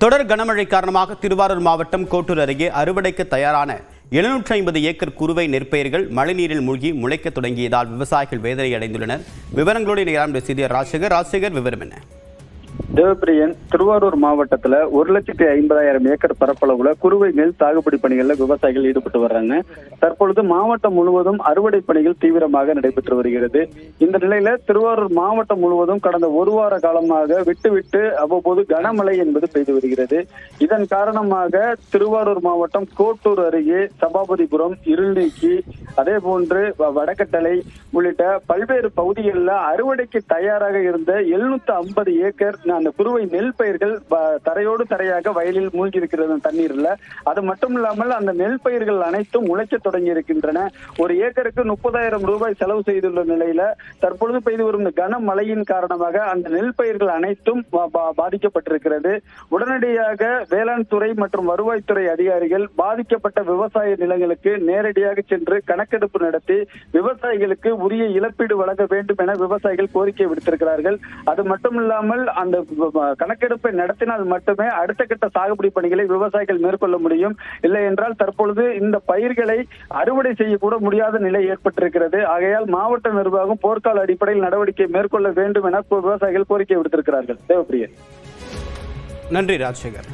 தொடர் கனமழை காரணமாக திருவாரூர் மாவட்டம் கோட்டூர் அருகே அறுவடைக்கு தயாரான 750 ஏக்கர் குறுவை நெற்பயிர்கள் மழைநீரில் மூழ்கி முளைக்க தொடங்கியதால் விவசாயிகள் வேதனை அடைந்துள்ளனர். விவரங்களோடு நேரம் செய்தியாளர் ராஜசேகர். விவரம் என்ன? தேவப்பிரியன், திருவாரூர் மாவட்டத்துல 1,50,000 ஏக்கர் பரப்பளவுல குறுவை நெல் சாகுபடி பணிகள்ல விவசாயிகள் ஈடுபட்டு வர்றாங்க. தற்பொழுது மாவட்டம் முழுவதும் அறுவடை பணிகள் தீவிரமாக நடைபெற்று வருகிறது. இந்த நிலையில திருவாரூர் மாவட்டம் முழுவதும் கடந்த ஒரு வார காலமாக விட்டு அவ்வப்போது கனமழை என்பது பெய்து வருகிறது. இதன் காரணமாக திருவாரூர் மாவட்டம் கோட்டூர் அருகே சபாபதிபுரம், இருள்நீக்கி, அதே போன்று வடக்கட்டளை உள்ளிட்ட பல்வேறு பகுதிகளில் அறுவடைக்கு தயாராக இருந்த 750 ஏக்கர் அந்த குறுவை நெல் பயிர்கள் தரையோடு தரையாக வயலில் மூழ்கி இருக்கிறது தண்ணீர்ல. அது மட்டும் இல்லாமல் அந்த நெல் பயிர்கள் அனைத்தும் முளைக்க தொடங்கி இருக்கின்றன. ஒரு ஏக்கருக்கு 30,000 ரூபாய் செலவு செய்துள்ள நிலையில தற்பொழுது பெய்து வரும் கனமழையின் காரணமாக அந்த நெல் பயிர்கள் அனைத்தும் பாதிக்கப்பட்டிருக்கிறது. உடனடியாக வேளாண் துறை மற்றும் வருவாய்த்துறை அதிகாரிகள் பாதிக்கப்பட்ட விவசாய நிலங்களுக்கு நேரடியாக சென்று கணக்கெடுப்பு நடத்தி விவசாயிகளுக்கு உரிய இழப்பீடு வழங்க வேண்டும் என விவசாயிகள் கோரிக்கை விடுத்திருக்கிறார்கள். அது மட்டும் இல்லாமல் அந்த கணக்கெடுப்பை நடத்தினால் மட்டுமே அடுத்த கட்ட சாகுபடி பணிகளை விவசாயிகள் மேற்கொள்ள முடியும். இல்லை என்றால் தற்பொழுது இந்த பயிர்களை அறுவடை செய்யக்கூட முடியாத நிலை ஏற்பட்டிருக்கிறது. ஆகையால் மாவட்ட நிர்வாகம் போர்க்கால அடிப்படையில் நடவடிக்கை மேற்கொள்ள வேண்டும் என விவசாயிகள் கோரிக்கை விடுத்திருக்கிறார்கள். தேவப்பிரியன். நன்றி ராஜசேகர்.